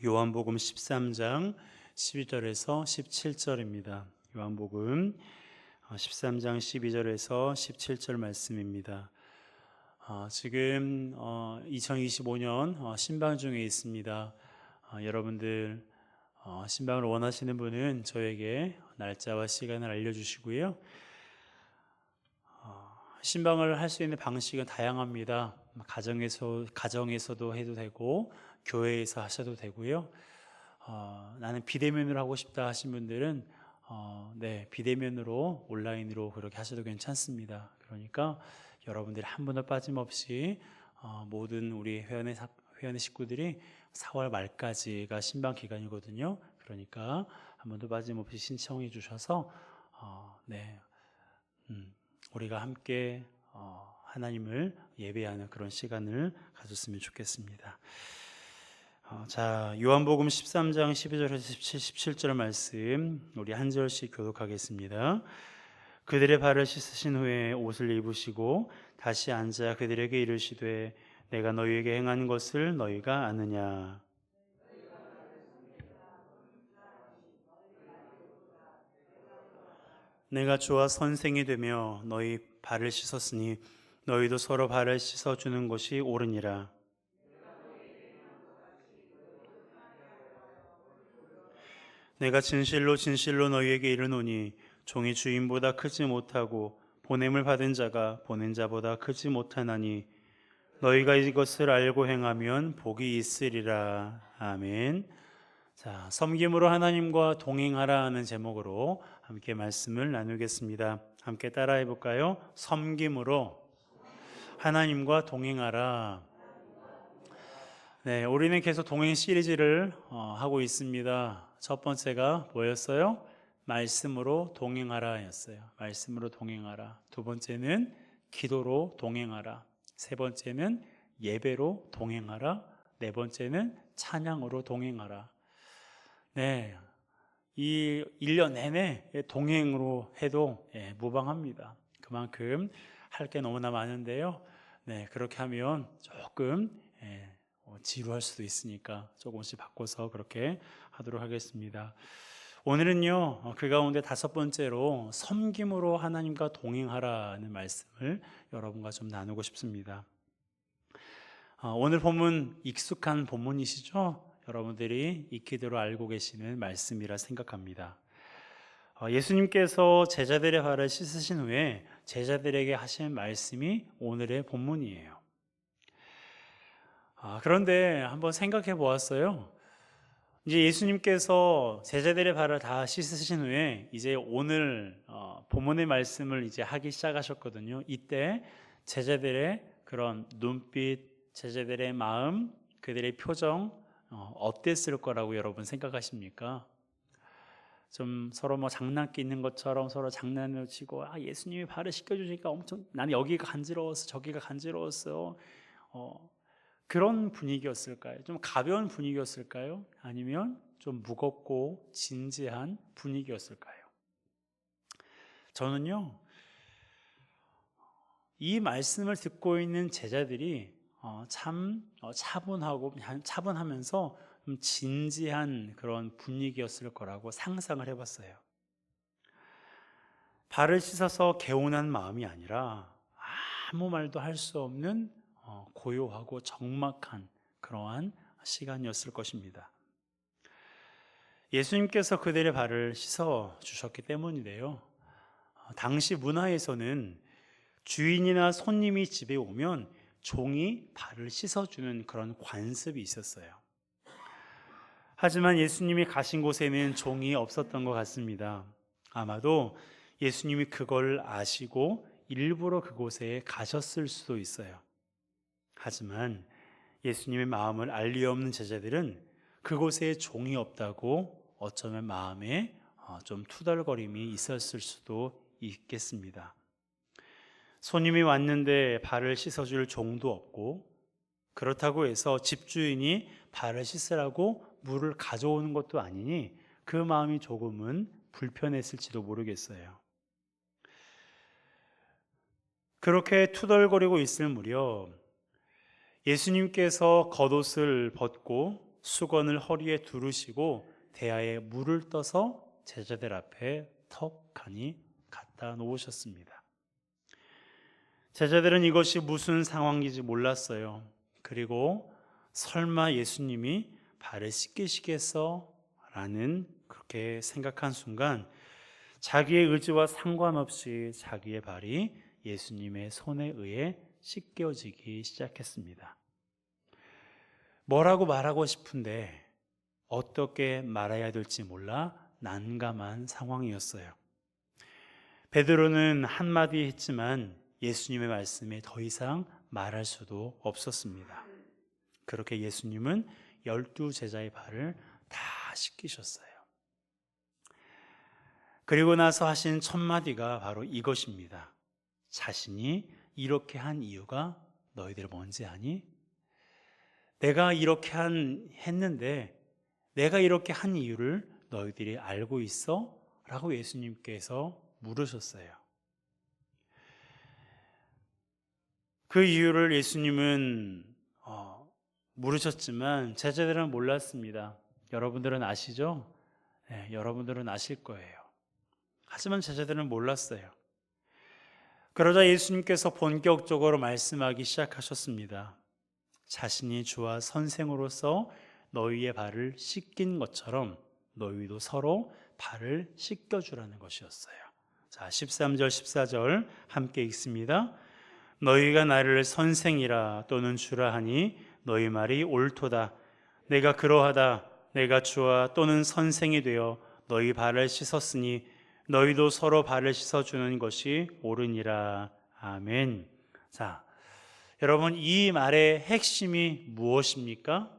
요한복음 13장 12절에서 17절입니다. 요한복음 13장 12절에서 17절 말씀입니다. 지금 2025년 신방 중에 있습니다. 여러분들 신방을 원하시는 분은 저에게 날짜와 시간을 알려주시고요. 신방을 할 수 있는 방식은 다양합니다. 가정에서도 해도 되고 교회에서 하셔도 되고요. 나는 비대면으로 하고 싶다 하신 분들은 비대면으로 온라인으로 그렇게 하셔도 괜찮습니다. 그러니까 여러분들이 한 분도 빠짐없이 모든 우리 회원의 식구들이 4월 말까지가 신방 기간이거든요. 그러니까 한 분도 빠짐없이 신청해 주셔서 우리가 함께 하나님을 예배하는 그런 시간을 가졌으면 좋겠습니다. 자, 요한복음 13장 12절에서 17절 말씀 우리 한 절씩 교독하겠습니다. 그들의 발을 씻으신 후에 옷을 입으시고 다시 앉아 그들에게 이르시되 내가 너희에게 행한 것을 너희가 아느냐. 내가 주와 선생이 되며 너희 발을 씻었으니 너희도 서로 발을 씻어주는 것이 옳으니라. 내가 진실로 진실로 너희에게 이르노니 종이 주인보다 크지 못하고 보냄을 받은 자가 보낸 자보다 크지 못하나니 너희가 이것을 알고 행하면 복이 있으리라. 아멘. 자, 섬김으로 하나님과 동행하라 하는 제목으로 함께 말씀을 나누겠습니다. 함께 따라해 볼까요? 섬김으로 하나님과 동행하라. 네, 우리는 계속 동행 시리즈를 하고 있습니다. 첫 번째가 뭐였어요? 말씀으로 동행하라 였어요. 말씀으로 동행하라. 두 번째는 기도로 동행하라. 세 번째는 예배로 동행하라. 네 번째는 찬양으로 동행하라. 네, 이 1년 내내 동행으로 해도 무방합니다. 그만큼 할 게 너무나 많은데요. 네, 그렇게 하면 조금 지루할 수도 있으니까 조금씩 바꿔서 그렇게 하도록 하겠습니다. 오늘은요, 그 가운데 다섯 번째로 섬김으로 하나님과 동행하라는 말씀을 여러분과 좀 나누고 싶습니다. 오늘 본문 익숙한 본문이시죠? 여러분들이 익히도록 알고 계시는 말씀이라 생각합니다. 예수님께서 제자들의 발을 씻으신 후에 제자들에게 하신 말씀이 오늘의 본문이에요. 그런데 한번 생각해 보았어요. 이제 예수님께서 제자들의 발을 다 씻으신 후에 이제 오늘 본문의 말씀을 이제 하기 시작하셨거든요. 이때 제자들의 그런 눈빛, 제자들의 마음, 그들의 표정 어땠을 거라고 여러분 생각하십니까? 좀 서로 뭐 장난기 있는 것처럼 서로 장난을 치고 예수님이 발을 씻겨주니까 엄청 나는 여기가 간지러웠어 저기가 간지러웠어 그런 분위기였을까요? 좀 가벼운 분위기였을까요? 아니면 좀 무겁고 진지한 분위기였을까요? 저는요, 이 말씀을 듣고 있는 제자들이 참 차분하면서 좀 진지한 그런 분위기였을 거라고 상상을 해봤어요. 발을 씻어서 개운한 마음이 아니라 아무 말도 할 수 없는 고요하고 적막한 그러한 시간이었을 것입니다. 예수님께서 그들의 발을 씻어 주셨기 때문인데요. 당시 문화에서는 주인이나 손님이 집에 오면 종이 발을 씻어주는 그런 관습이 있었어요. 하지만 예수님이 가신 곳에는 종이 없었던 것 같습니다. 아마도 예수님이 그걸 아시고 일부러 그곳에 가셨을 수도 있어요. 하지만 예수님의 마음을 알 리 없는 제자들은 그곳에 종이 없다고 어쩌면 마음에 좀 투덜거림이 있었을 수도 있겠습니다. 손님이 왔는데 발을 씻어줄 종도 없고 그렇다고 해서 집주인이 발을 씻으라고 물을 가져오는 것도 아니니 그 마음이 조금은 불편했을지도 모르겠어요. 그렇게 투덜거리고 있을 무렵 예수님께서 겉옷을 벗고 수건을 허리에 두르시고 대야에 물을 떠서 제자들 앞에 턱하니 갖다 놓으셨습니다. 제자들은 이것이 무슨 상황인지 몰랐어요. 그리고 설마 예수님이 발을 씻기시겠어? 라는 그렇게 생각한 순간 자기의 의지와 상관없이 자기의 발이 예수님의 손에 의해 씻겨지기 시작했습니다. 뭐라고 말하고 싶은데 어떻게 말해야 될지 몰라 난감한 상황이었어요. 베드로는 한마디 했지만 예수님의 말씀에 더 이상 말할 수도 없었습니다. 그렇게 예수님은 12 제자의 발을 다 씻기셨어요. 그리고 나서 하신 첫 마디가 바로 이것입니다. 자신이 이렇게 한 이유가 너희들 뭔지 아니? 내가 이렇게 했는데 내가 이렇게 한 이유를 너희들이 알고 있어? 라고 예수님께서 물으셨어요. 그 이유를 예수님은 물으셨지만 제자들은 몰랐습니다. 여러분들은 아시죠? 네, 여러분들은 아실 거예요. 하지만 제자들은 몰랐어요. 그러자 예수님께서 본격적으로 말씀하기 시작하셨습니다. 자신이 주와 선생으로서 너희의 발을 씻긴 것처럼 너희도 서로 발을 씻겨주라는 것이었어요. 자, 13절 14절 함께 읽습니다. 너희가 나를 선생이라 또는 주라 하니 너희 말이 옳도다. 내가 그러하다. 내가 주와 또는 선생이 되어 너희 발을 씻었으니 너희도 서로 발을 씻어주는 것이 옳으니라. 아멘. 자, 여러분, 이 말의 핵심이 무엇입니까?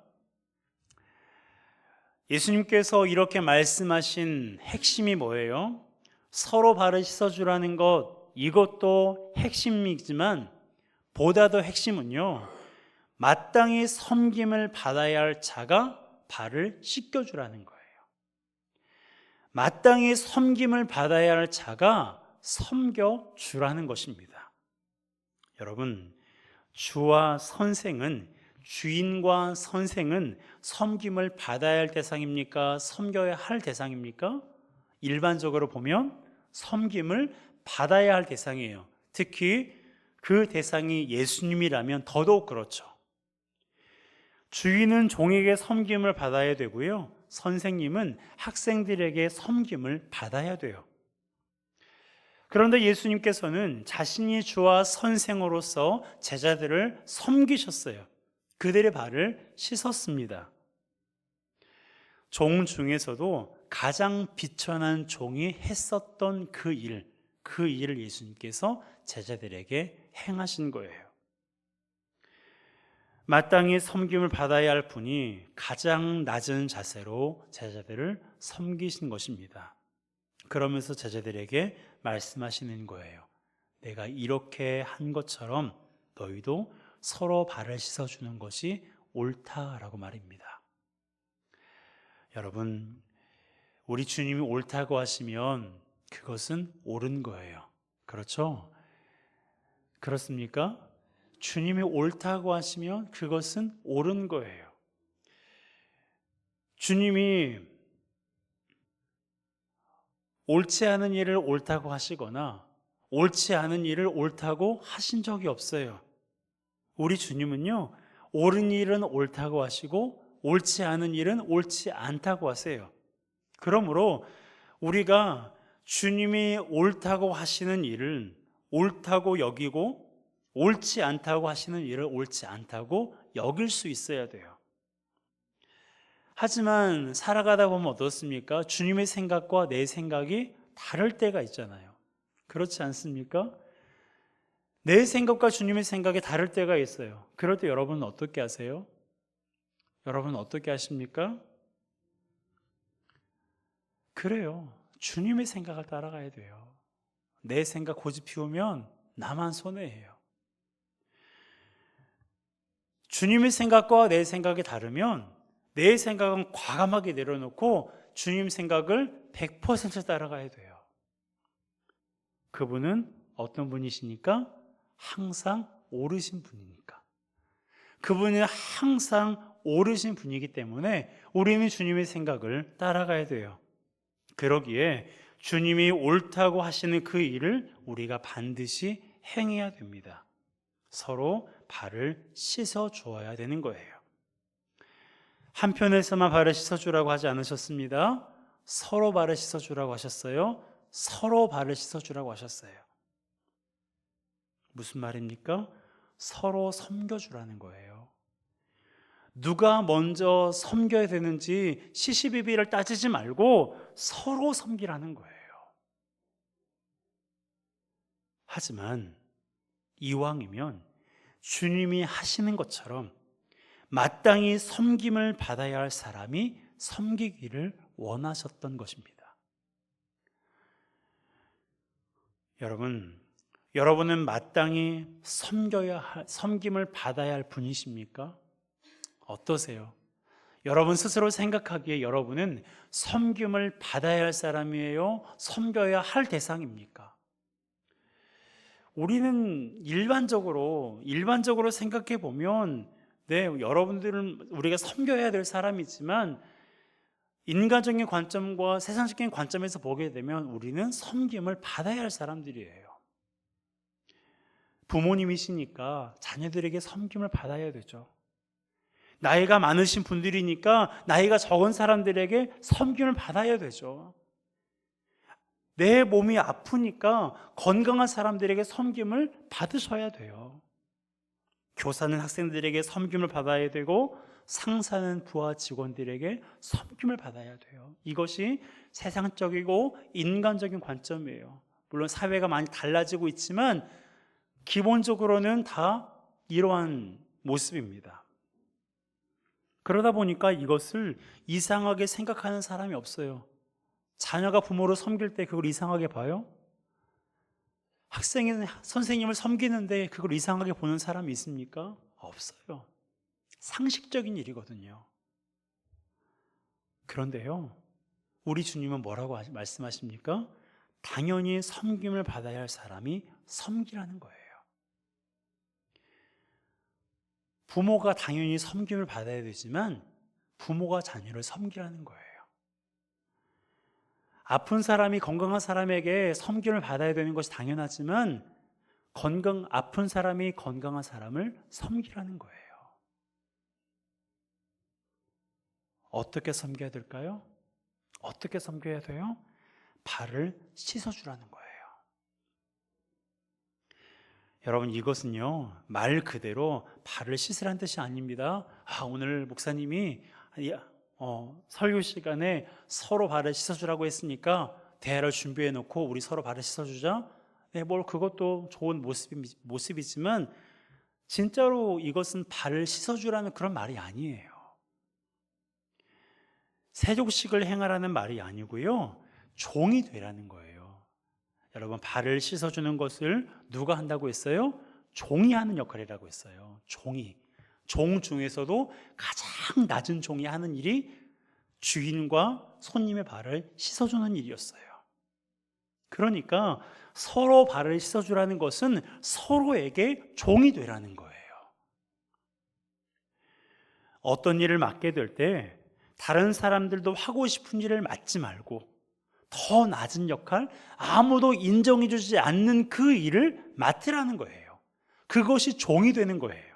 예수님께서 이렇게 말씀하신 핵심이 뭐예요? 서로 발을 씻어주라는 것, 이것도 핵심이지만 보다 더 핵심은요, 마땅히 섬김을 받아야 할 자가 발을 씻겨주라는 거예요. 마땅히 섬김을 받아야 할 자가 섬겨주라는 것입니다. 여러분, 주와 선생은, 주인과 선생은 섬김을 받아야 할 대상입니까? 섬겨야 할 대상입니까? 일반적으로 보면 섬김을 받아야 할 대상이에요. 특히 그 대상이 예수님이라면 더더욱 그렇죠. 주인은 종에게 섬김을 받아야 되고요, 선생님은 학생들에게 섬김을 받아야 돼요. 그런데 예수님께서는 자신이 주와 선생으로서 제자들을 섬기셨어요. 그들의 발을 씻었습니다. 종 중에서도 가장 비천한 종이 했었던 그 일을 예수님께서 제자들에게 행하신 거예요. 마땅히 섬김을 받아야 할 분이 가장 낮은 자세로 제자들을 섬기신 것입니다. 그러면서 제자들에게 말씀하시는 거예요. 내가 이렇게 한 것처럼 너희도 서로 발을 씻어주는 것이 옳다라고 말입니다. 여러분, 우리 주님이 옳다고 하시면 그것은 옳은 거예요. 그렇죠? 그렇습니까? 주님이 옳다고 하시면 그것은 옳은 거예요. 주님이 옳지 않은 일을 옳다고 하시거나 옳지 않은 일을 옳다고 하신 적이 없어요. 우리 주님은요, 옳은 일은 옳다고 하시고 옳지 않은 일은 옳지 않다고 하세요. 그러므로 우리가 주님이 옳다고 하시는 일을 옳다고 여기고 옳지 않다고 하시는 일을 옳지 않다고 여길 수 있어야 돼요. 하지만 살아가다 보면 어떻습니까? 주님의 생각과 내 생각이 다를 때가 있잖아요. 그렇지 않습니까? 내 생각과 주님의 생각이 다를 때가 있어요. 그럴 때 여러분은 어떻게 하세요? 여러분은 어떻게 하십니까? 그래요. 주님의 생각을 따라가야 돼요. 내 생각 고집 피우면 나만 손해예요. 주님의 생각과 내 생각이 다르면 내 생각은 과감하게 내려놓고 주님 생각을 100% 따라가야 돼요. 그분은 어떤 분이시니까? 항상 옳으신 분이니까. 그분은 항상 옳으신 분이기 때문에 우리는 주님의 생각을 따라가야 돼요. 그러기에 주님이 옳다고 하시는 그 일을 우리가 반드시 행해야 됩니다. 서로 발을 씻어 주어야 되는 거예요. 한편에서만 발을 씻어 주라고 하지 않으셨습니다. 서로 발을 씻어 주라고 하셨어요. 서로 발을 씻어 주라고 하셨어요. 무슨 말입니까? 서로 섬겨 주라는 거예요. 누가 먼저 섬겨야 되는지 시시비비를 따지지 말고 서로 섬기라는 거예요. 하지만 이왕이면 주님이 하시는 것처럼 마땅히 섬김을 받아야 할 사람이 섬기기를 원하셨던 것입니다. 여러분은 마땅히 섬김을 받아야 할 분이십니까? 어떠세요? 여러분 스스로 생각하기에 여러분은 섬김을 받아야 할 사람이에요? 섬겨야 할 대상입니까? 우리는 일반적으로 생각해 보면 여러분들은 우리가 섬겨야 될 사람이지만 인간적인 관점과 세상적인 관점에서 보게 되면 우리는 섬김을 받아야 할 사람들이에요. 부모님이시니까 자녀들에게 섬김을 받아야 되죠. 나이가 많으신 분들이니까 나이가 적은 사람들에게 섬김을 받아야 되죠. 내 몸이 아프니까 건강한 사람들에게 섬김을 받으셔야 돼요. 교사는 학생들에게 섬김을 받아야 되고 상사는 부하 직원들에게 섬김을 받아야 돼요. 이것이 세상적이고 인간적인 관점이에요. 물론 사회가 많이 달라지고 있지만 기본적으로는 다 이러한 모습입니다. 그러다 보니까 이것을 이상하게 생각하는 사람이 없어요. 자녀가 부모를 섬길 때 그걸 이상하게 봐요? 학생이 선생님을 섬기는데 그걸 이상하게 보는 사람이 있습니까? 없어요. 상식적인 일이거든요. 그런데요, 우리 주님은 뭐라고 말씀하십니까? 당연히 섬김을 받아야 할 사람이 섬기라는 거예요. 부모가 당연히 섬김을 받아야 되지만 부모가 자녀를 섬기라는 거예요. 아픈 사람이 건강한 사람에게 섬김을 받아야 되는 것이 당연하지만 아픈 사람이 건강한 사람을 섬기라는 거예요. 어떻게 섬겨야 될까요? 어떻게 섬겨야 돼요? 발을 씻어주라는 거예요. 여러분, 이것은요, 말 그대로 발을 씻으라는 뜻이 아닙니다. 오늘 목사님이 설교 시간에 서로 발을 씻어주라고 했으니까 대화를 준비해 놓고 우리 서로 발을 씻어주자. 그것도 좋은 모습이지만 진짜로 이것은 발을 씻어주라는 그런 말이 아니에요. 세족식을 행하라는 말이 아니고요, 종이 되라는 거예요. 여러분, 발을 씻어주는 것을 누가 한다고 했어요? 종이 하는 역할이라고 했어요. 종 중에서도 가장 낮은 종이 하는 일이 주인과 손님의 발을 씻어주는 일이었어요. 그러니까 서로 발을 씻어주라는 것은 서로에게 종이 되라는 거예요. 어떤 일을 맡게 될 때 다른 사람들도 하고 싶은 일을 맡지 말고 더 낮은 역할, 아무도 인정해주지 않는 그 일을 맡으라는 거예요. 그것이 종이 되는 거예요.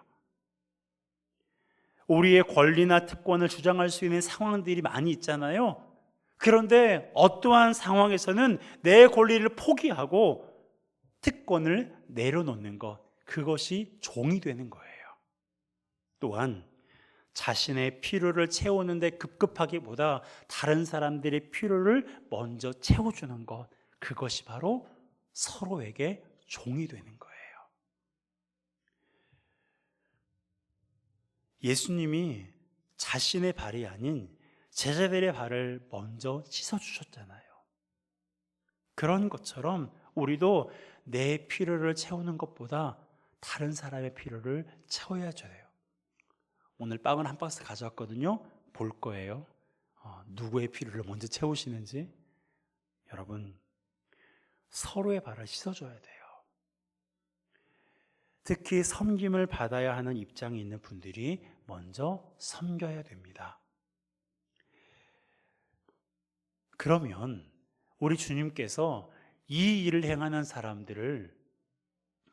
우리의 권리나 특권을 주장할 수 있는 상황들이 많이 있잖아요. 그런데 어떠한 상황에서는 내 권리를 포기하고 특권을 내려놓는 것, 그것이 종이 되는 거예요. 또한 자신의 필요를 채우는 데 급급하기보다 다른 사람들의 필요를 먼저 채워주는 것, 그것이 바로 서로에게 종이 되는 거예요. 예수님이 자신의 발이 아닌 제자들의 발을 먼저 씻어주셨잖아요. 그런 것처럼 우리도 내 필요를 채우는 것보다 다른 사람의 필요를 채워야 돼요. 오늘 빵을 한 박스 가져왔거든요. 볼 거예요. 누구의 필요를 먼저 채우시는지. 여러분, 서로의 발을 씻어줘야 돼요. 특히 섬김을 받아야 하는 입장에 있는 분들이 먼저 섬겨야 됩니다. 그러면 우리 주님께서 이 일을 행하는 사람들을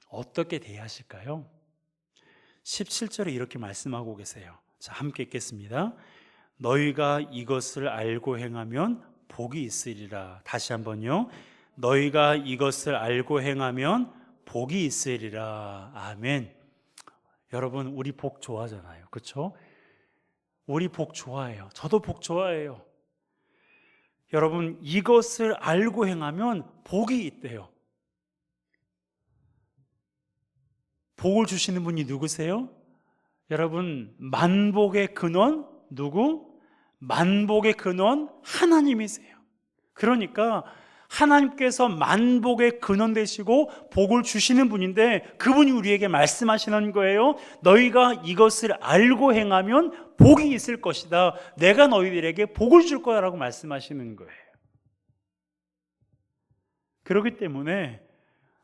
어떻게 대하실까요? 17절에 이렇게 말씀하고 계세요. 자, 함께 읽겠습니다. 너희가 이것을 알고 행하면 복이 있으리라. 다시 한번요. 너희가 이것을 알고 행하면 복이 있으리라. 아멘. 여러분, 우리 복 좋아하잖아요. 그렇죠? 우리 복 좋아해요. 저도 복 좋아해요. 여러분, 이것을 알고 행하면 복이 있대요. 복을 주시는 분이 누구세요? 여러분, 만복의 근원 누구? 만복의 근원 하나님이세요. 그러니까 하나님께서 만복의 근원 되시고 복을 주시는 분인데 그분이 우리에게 말씀하시는 거예요. 너희가 이것을 알고 행하면 복이 있을 것이다. 내가 너희들에게 복을 줄 거야 라고 말씀하시는 거예요. 그렇기 때문에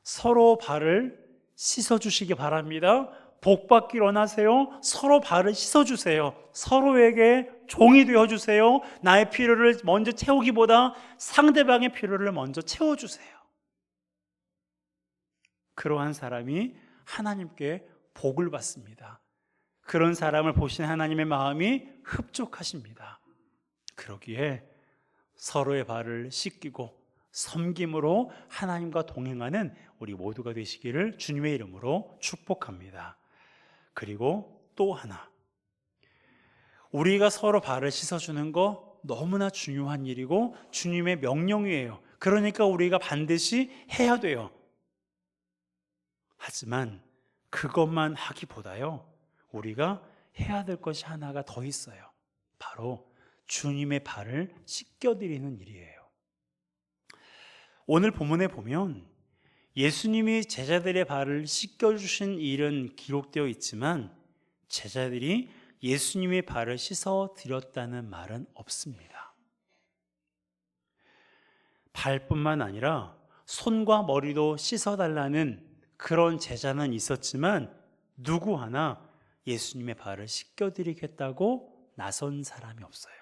서로 발을 씻어주시기 바랍니다. 복 받기를 원하세요? 서로 발을 씻어주세요. 서로에게 종이 되어주세요. 나의 필요를 먼저 채우기보다 상대방의 필요를 먼저 채워주세요. 그러한 사람이 하나님께 복을 받습니다. 그런 사람을 보시는 하나님의 마음이 흡족하십니다. 그러기에 서로의 발을 씻기고 섬김으로 하나님과 동행하는 우리 모두가 되시기를 주님의 이름으로 축복합니다. 그리고 또 하나, 우리가 서로 발을 씻어주는 거 너무나 중요한 일이고 주님의 명령이에요. 그러니까 우리가 반드시 해야 돼요. 하지만 그것만 하기보다요, 우리가 해야 될 것이 하나가 더 있어요. 바로 주님의 발을 씻겨드리는 일이에요. 오늘 본문에 보면 예수님이 제자들의 발을 씻겨주신 일은 기록되어 있지만 제자들이 예수님의 발을 씻어드렸다는 말은 없습니다. 발뿐만 아니라 손과 머리도 씻어달라는 그런 제자는 있었지만 누구 하나 예수님의 발을 씻겨드리겠다고 나선 사람이 없어요.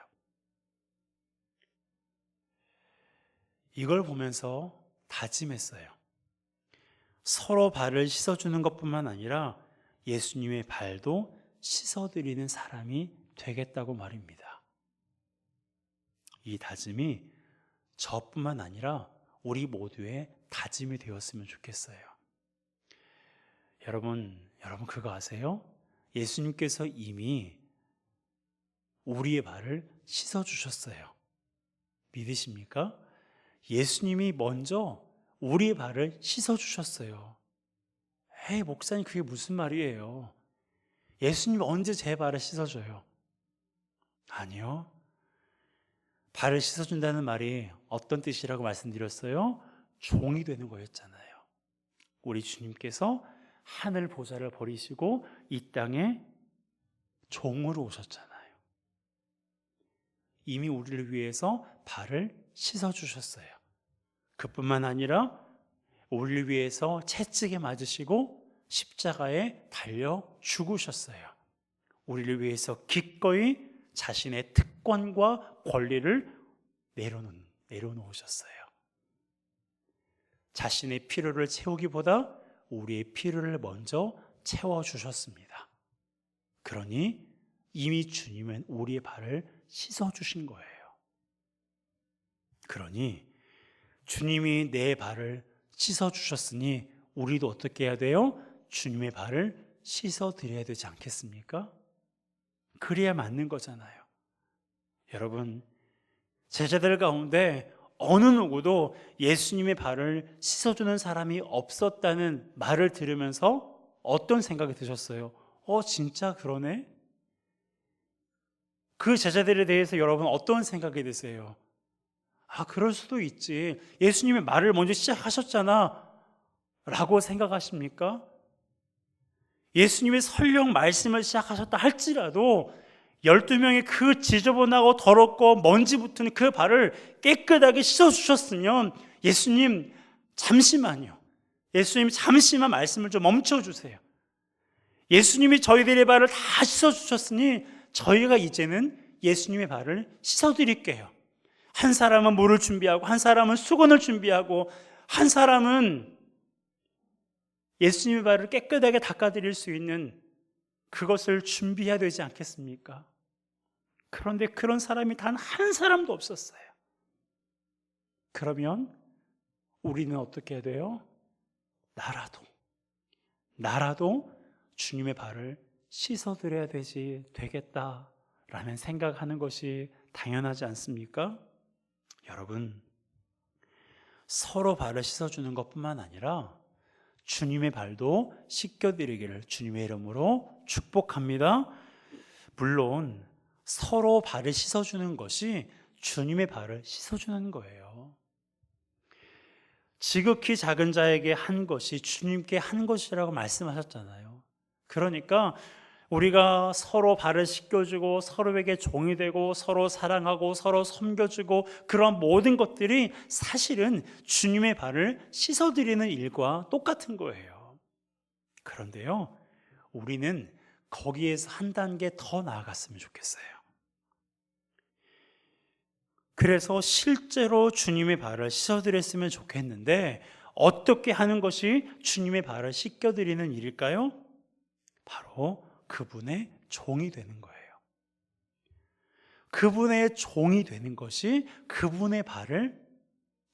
이걸 보면서 다짐했어요. 서로 발을 씻어주는 것뿐만 아니라 예수님의 발도 씻어드리는 사람이 되겠다고 말입니다. 이 다짐이 저뿐만 아니라 우리 모두의 다짐이 되었으면 좋겠어요. 여러분 그거 아세요? 예수님께서 이미 우리의 발을 씻어주셨어요. 믿으십니까? 예수님이 먼저 우리의 발을 씻어주셨어요. 에이, 목사님, 그게 무슨 말이에요? 예수님이 언제 제 발을 씻어줘요? 아니요. 발을 씻어준다는 말이 어떤 뜻이라고 말씀드렸어요? 종이 되는 거였잖아요. 우리 주님께서 하늘 보좌를 버리시고 이 땅에 종으로 오셨잖아요. 이미 우리를 위해서 발을 씻어주셨어요. 그뿐만 아니라 우리를 위해서 채찍에 맞으시고 십자가에 달려 죽으셨어요. 우리를 위해서 기꺼이 자신의 특권과 권리를 내려놓으셨어요. 자신의 필요를 채우기보다 우리의 필요를 먼저 채워주셨습니다. 그러니 이미 주님은 우리의 발을 씻어주신 거예요. 그러니 주님이 내 발을 씻어주셨으니 우리도 어떻게 해야 돼요? 주님의 발을 씻어드려야 되지 않겠습니까? 그래야 맞는 거잖아요. 여러분, 제자들 가운데 어느 누구도 예수님의 발을 씻어주는 사람이 없었다는 말을 들으면서 어떤 생각이 드셨어요? 진짜 그러네? 그 제자들에 대해서 여러분 어떤 생각이 드세요? 그럴 수도 있지. 예수님의 말을 먼저 시작하셨잖아 라고 생각하십니까? 예수님의 설령 말씀을 시작하셨다 할지라도 12명의 그 지저분하고 더럽고 먼지 붙은 그 발을 깨끗하게 씻어주셨으면 예수님 잠시만요. 예수님 잠시만 말씀을 좀 멈춰주세요. 예수님이 저희들의 발을 다 씻어주셨으니 저희가 이제는 예수님의 발을 씻어드릴게요. 한 사람은 물을 준비하고, 한 사람은 수건을 준비하고, 한 사람은 예수님의 발을 깨끗하게 닦아드릴 수 있는 그것을 준비해야 되지 않겠습니까? 그런데 그런 사람이 단 한 사람도 없었어요. 그러면 우리는 어떻게 해야 돼요? 나라도 주님의 발을 씻어드려야 되겠다라는 생각하는 것이 당연하지 않습니까? 여러분, 서로 발을 씻어주는 것뿐만 아니라 주님의 발도 씻겨드리기를 주님의 이름으로 축복합니다. 물론 서로 발을 씻어주는 것이 주님의 발을 씻어주는 거예요. 지극히 작은 자에게 한 것이 주님께 한 것이라고 말씀하셨잖아요. 그러니까 우리가 서로 발을 씻겨주고 서로에게 종이 되고 서로 사랑하고 서로 섬겨주고 그런 모든 것들이 사실은 주님의 발을 씻어드리는 일과 똑같은 거예요. 그런데요, 우리는 거기에서 한 단계 더 나아갔으면 좋겠어요. 그래서 실제로 주님의 발을 씻어드렸으면 좋겠는데 어떻게 하는 것이 주님의 발을 씻겨드리는 일일까요? 바로 그분의 종이 되는 거예요. 그분의 종이 되는 것이 그분의 발을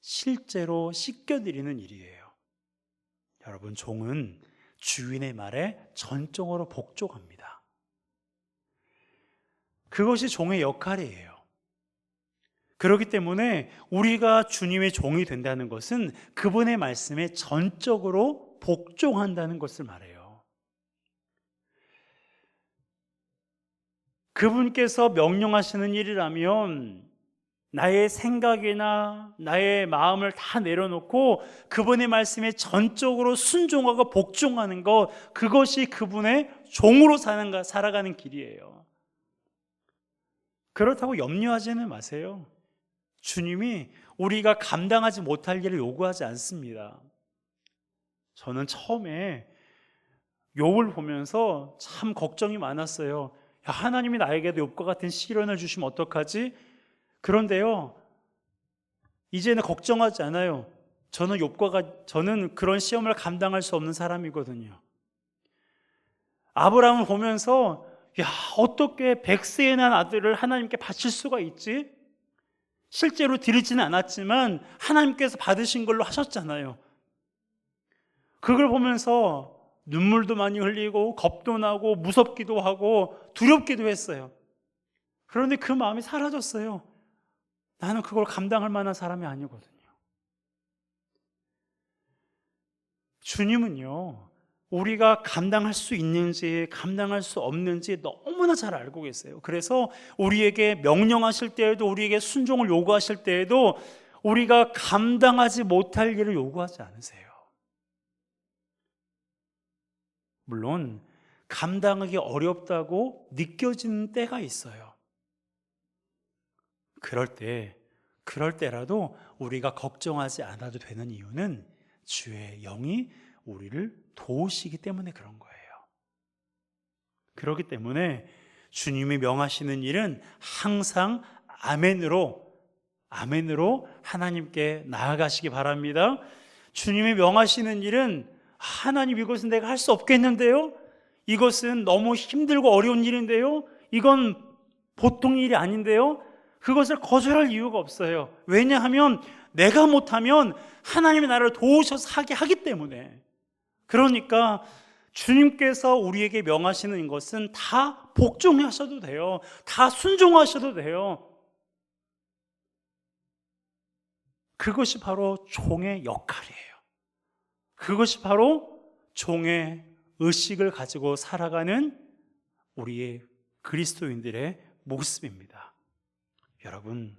실제로 씻겨드리는 일이에요. 여러분, 종은 주인의 말에 전적으로 복종합니다. 그것이 종의 역할이에요. 그렇기 때문에 우리가 주님의 종이 된다는 것은 그분의 말씀에 전적으로 복종한다는 것을 말해요. 그분께서 명령하시는 일이라면 나의 생각이나 나의 마음을 다 내려놓고 그분의 말씀에 전적으로 순종하고 복종하는 것, 그것이 그분의 종으로 살아가는 길이에요. 그렇다고 염려하지는 마세요. 주님이 우리가 감당하지 못할 일을 요구하지 않습니다. 저는 처음에 욥을 보면서 참 걱정이 많았어요. 야, 하나님이 나에게도 욥과 같은 시련을 주시면 어떡하지? 그런데요, 이제는 걱정하지 않아요. 저는 그런 시험을 감당할 수 없는 사람이거든요. 아브라함을 보면서 야, 어떻게 100세에 난 아들을 하나님께 바칠 수가 있지? 실제로 드리지는 않았지만 하나님께서 받으신 걸로 하셨잖아요. 그걸 보면서 눈물도 많이 흘리고 겁도 나고 무섭기도 하고 두렵기도 했어요. 그런데 그 마음이 사라졌어요. 나는 그걸 감당할 만한 사람이 아니거든요. 주님은요, 우리가 감당할 수 있는지 감당할 수 없는지 너무나 잘 알고 계세요. 그래서 우리에게 명령하실 때에도, 우리에게 순종을 요구하실 때에도 우리가 감당하지 못할 일을 요구하지 않으세요. 물론 감당하기 어렵다고 느껴지는 때가 있어요. 그럴 때라도 우리가 걱정하지 않아도 되는 이유는 주의 영이 우리를 도우시기 때문에 그런 거예요. 그렇기 때문에 주님이 명하시는 일은 항상 아멘으로 하나님께 나아가시기 바랍니다. 주님이 명하시는 일은 하나님, 이것은 내가 할 수 없겠는데요? 이것은 너무 힘들고 어려운 일인데요? 이건 보통 일이 아닌데요? 그것을 거절할 이유가 없어요. 왜냐하면 내가 못하면 하나님이 나를 도우셔서 하게 하기 때문에. 그러니까 주님께서 우리에게 명하시는 것은 다 복종하셔도 돼요. 다 순종하셔도 돼요. 그것이 바로 종의 역할이에요. 그것이 바로 종의 의식을 가지고 살아가는 우리의 그리스도인들의 모습입니다. 여러분,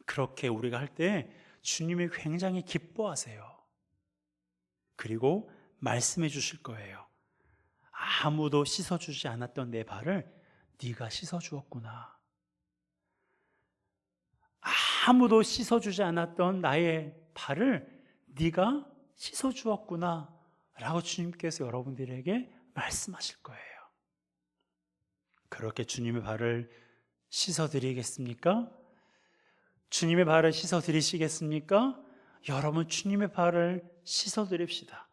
그렇게 우리가 할 때 주님이 굉장히 기뻐하세요. 그리고 말씀해 주실 거예요. 아무도 씻어주지 않았던 내 발을 네가 씻어주었구나. 아무도 씻어주지 않았던 나의 발을 네가 씻어주었구나 라고 주님께서 여러분들에게 말씀하실 거예요. 그렇게 주님의 발을 씻어드리겠습니까? 주님의 발을 씻어드리시겠습니까? 여러분, 주님의 발을 씻어드립시다.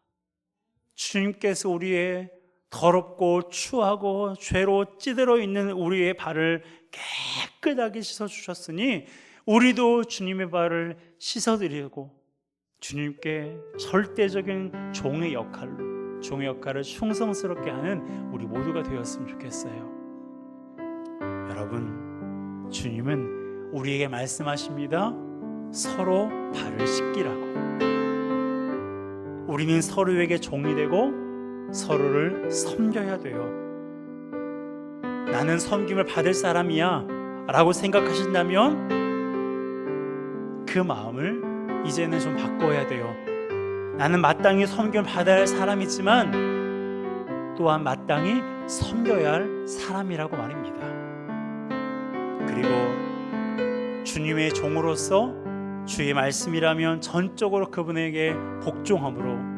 주님께서 우리의 더럽고 추하고 죄로 찌들어 있는 우리의 발을 깨끗하게 씻어주셨으니 우리도 주님의 발을 씻어드리고 주님께 절대적인 종의 역할을 충성스럽게 하는 우리 모두가 되었으면 좋겠어요. 여러분, 주님은 우리에게 말씀하십니다. 서로 발을 씻기라고. 우리는 서로에게 종이 되고 서로를 섬겨야 돼요. 나는 섬김을 받을 사람이야 라고 생각하신다면 그 마음을 이제는 좀 바꿔야 돼요. 나는 마땅히 섬김을 받아야 할 사람이지만 또한 마땅히 섬겨야 할 사람이라고 말입니다. 그리고 주님의 종으로서 주의 말씀이라면 전적으로 그분에게 복종함으로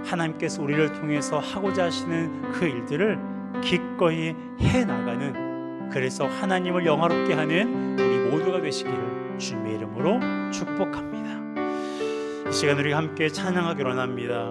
하나님께서 우리를 통해서 하고자 하시는 그 일들을 기꺼이 해나가는, 그래서 하나님을 영화롭게 하는 우리 모두가 되시기를 주님의 이름으로 축복합니다. 이 시간 우리 함께 찬양하기로 합니다.